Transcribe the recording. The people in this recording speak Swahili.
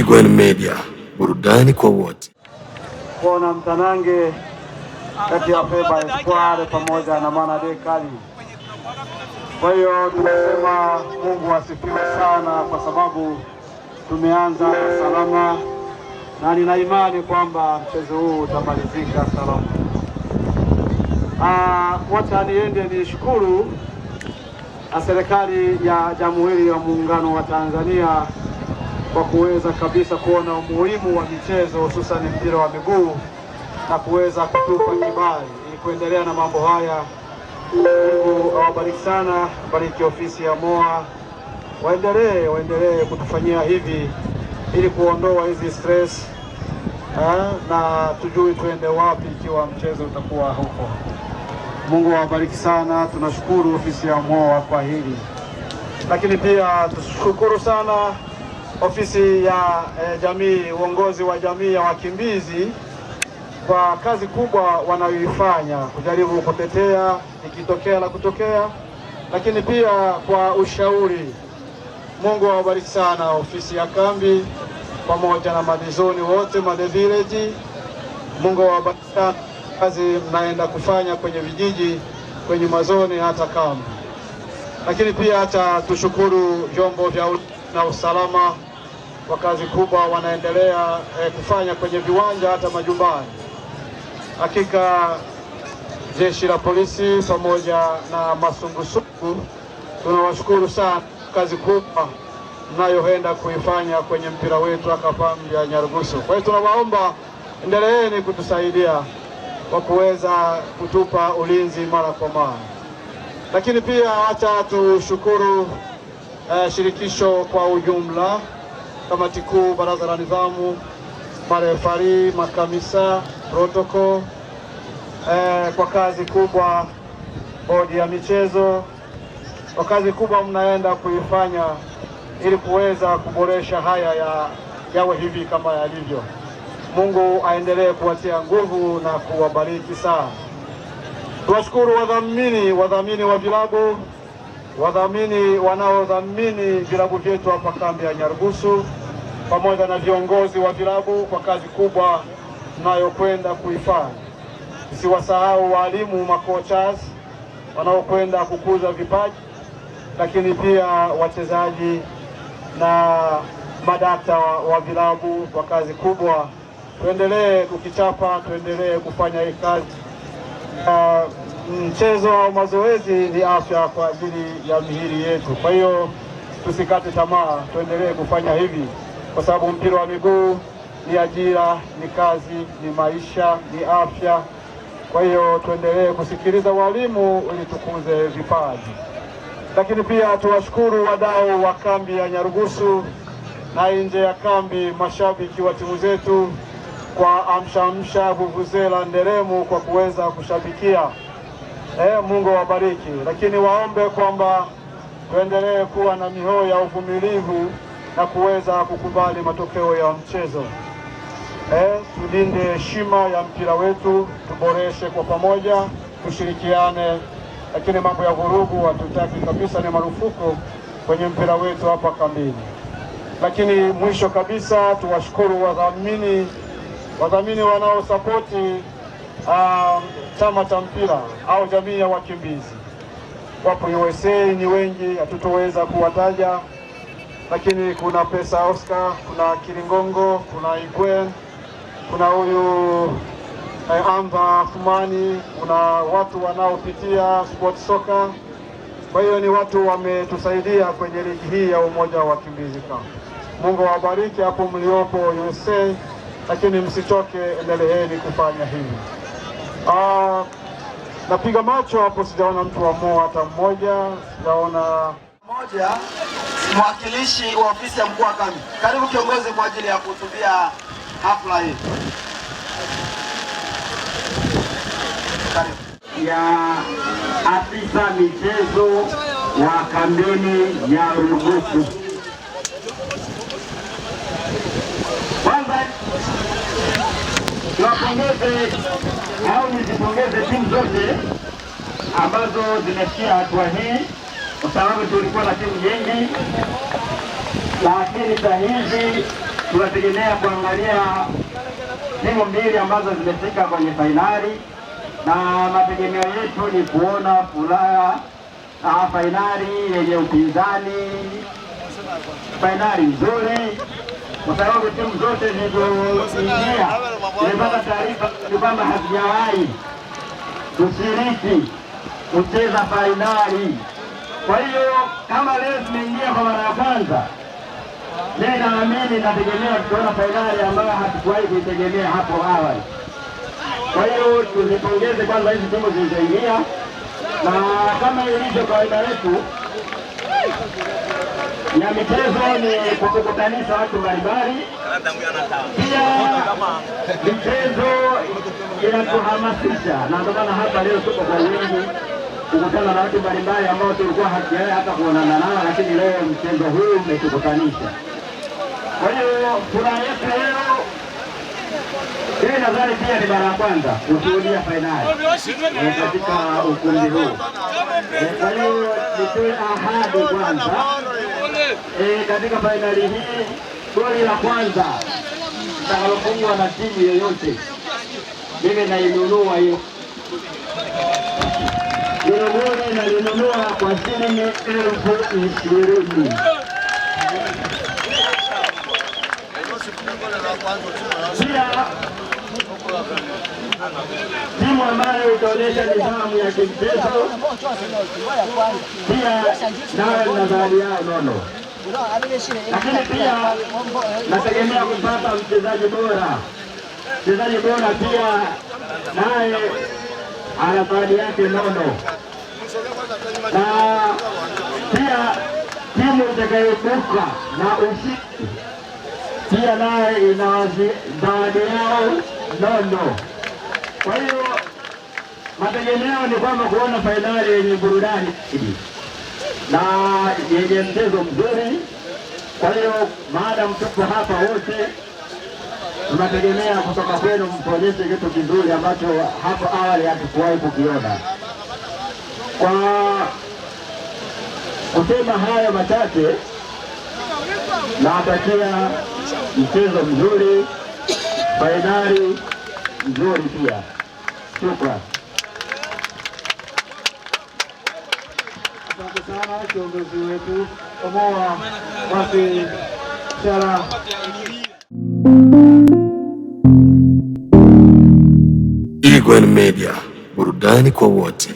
Trigwen Media, burudani kwa wote. Kuona mtanange kati ya Feba Espoir pamoja na Manade Kali. Kwa hiyo tunasema Mungu asifiwe sana, kwa sababu tumeanza salama na nina imani kwamba mchezo huu utamalizika salama. Wacha niende nishukuru serikali ya Jamhuri ya Muungano wa Tanzania kwa kuweza kabisa kuona umuhimu wa michezo hususan mpira wa miguu na kuweza kutupa kibali ili kuendelea na mambo haya. Mungu awabariki sana, bariki ofisi ya MOA, waendelee kutufanyia hivi ili kuondoa hizi stress na tujui tuende wapi ikiwa mchezo utakuwa huko. Mungu awabariki sana, tunashukuru ofisi ya MOA kwa hili. Lakini pia tushukuru sana ofisi ya jamii, uongozi wa jamii ya wakimbizi kwa kazi kubwa wanayoifanya kujaribu kutetea ikitokea la kutokea, lakini pia kwa ushauri. Mungu awabariki sana ofisi ya kambi pamoja na madizoni wote, madevillage. Mungu awabariki sana kazi mnaenda kufanya kwenye vijiji, kwenye mazoni, hata kambi. Lakini pia hata tushukuru vyombo vya na usalama kwa kazi kubwa wanaendelea kufanya kwenye viwanja hata majumbani. Hakika jeshi la polisi pamoja na masungusungu tunawashukuru sana kazi kubwa mnayoenda kuifanya kwenye mpira wetu hapa kambi ya Nyarugusu. Kwa hiyo tunawaomba endeleeni kutusaidia kwa kuweza kutupa ulinzi mara kwa mara. Lakini pia hata tushukuru shirikisho kwa ujumla, kamati kuu, baraza la nidhamu, marefari, makamisa, protocol, kwa kazi kubwa, bodi ya michezo, kwa kazi kubwa mnaenda kuifanya ili kuweza kuboresha haya yawe hivi kama yalivyo. Mungu aendelee kuwatia nguvu na kuwabariki sana. Tuwashukuru wadhamini wa vilabu, wadhamini wanaodhamini vilabu vyetu hapa kambi ya Nyarugusu, pamoja na viongozi wa vilabu kwa kazi kubwa mnayokwenda kuifanya. Siwasahau walimu, makochas wanaokwenda kukuza vipaji, lakini pia wachezaji na madakta wa vilabu kwa kazi kubwa. Tuendelee kukichapa, tuendelee kufanya hii kazi. Mchezo au mazoezi ni afya kwa ajili ya mihili yetu. Kwa hiyo tusikate tamaa, tuendelee kufanya hivi, kwa sababu mpira wa miguu ni ajira, ni kazi, ni maisha, ni afya. Kwa hiyo tuendelee kusikiliza walimu ili tukuze vipaji. Lakini pia tuwashukuru wadau wa kambi ya Nyarugusu na nje ya kambi, mashabiki wa timu zetu kwa amshamsha, vuvuzela, nderemu kwa kuweza kushabikia. Mungu awabariki. Lakini waombe kwamba tuendelee kuwa na mioyo ya uvumilivu na kuweza kukubali matokeo ya mchezo. Tulinde heshima ya mpira wetu, tuboreshe kwa pamoja, tushirikiane. Lakini mambo ya vurugu hatutaki kabisa, ni marufuku kwenye mpira wetu hapa kambini. Lakini mwisho kabisa tuwashukuru wadhamini wanaosapoti chama cha mpira au jamii ya wakimbizi. Wapo USA, ni wengi, hatutoweza kuwataja, lakini kuna Pesa Oscar, kuna Kiringongo, kuna Igwen, kuna huyu Amba Fumani, kuna watu wanaopitia sport soccer. Kwa hiyo ni watu wametusaidia kwenye ligi hii ya umoja wa wakimbizi kambi. Mungu awabariki hapo mliopo USA, lakini msichoke, endeleeni kufanya hivi. Napiga macho hapo, sijaona mtu wa MOA hata mmoja, sijaona mmoja. Mwakilishi wa ofisi ya mkuu wa kambi, karibu kiongozi kwa ajili ya kuhutubia hafla hii. Karibu. Ya afisa michezo wa kambini Nyarugusu. Kwanza niwapongeze au nizipongeze timu zote ambazo zimefikia hatua hii, kwa sababu tulikuwa na timu nyingi, lakini saa hizi tunategemea kuangalia timu mbili ambazo zimefika kwenye fainali, na mategemeo yetu ni kuona furaha fainali yenye upinzani, fainali nzuri, kwa sababu timu zote zilizoingia zimepata taarifa kwamba hazijawahi kushiriki kucheza fainali. Kwa hiyo kama leo tumeingia kwa mara ya kwanza, mimi naamini nategemea tukiona fainali ambayo hatukuwahi kuitegemea hapo awali. Kwa hiyo tuzipongeze kwanza hizi timu zilizoingia, na kama ilivyo kawaida yetu ya michezo ni kukutanisha watu mbalimbali. Pia michezo inatuhamasisha, na ndio maana hapa leo tuko kwa wingi kukutana na watu mbalimbali ambao tulikuwa hatujawahi hata kuonana nao, lakini leo mchezo huu umetukutanisha. Kwa hiyo furaha yetu leo hii, nadhani pia ni mara ya kwanza kushuhudia fainali katika ukumbi huu. Kwa hiyo nitoe ahadi kwanza, katika fainali hii goli la kwanza litakalofungwa na timu yoyote, mimi nainunua hiyo goli, nalinunua kwa shilingi 20,000. Pia timu ambayo itaonyesha nidhamu ya kimchezo pia nayo na zawadi yao nono, lakini pia nategemea kupata mchezaji bora. Mchezaji bora pia naye ana zawadi yake nono, na pia timu itakayoibuka na ushindi pia naye ina zawadi yao nono. Kwa hiyo mategemeo ni kwamba kuona fainali yenye burudani na yenye mchezo mzuri. Kwa hiyo maadamu tuko hapa wote, tunategemea kutoka kwenu mtuonyeshe kitu kizuri ambacho hapo awali hatukuwahi kukiona. Kwa kusema hayo machache, nawatakia mchezo mzuri, fainali nzuri pia. Shukrani. Asante sana kiongozi wetu Omoa Mwasi Shala. Eagle Media, burudani kwa wote.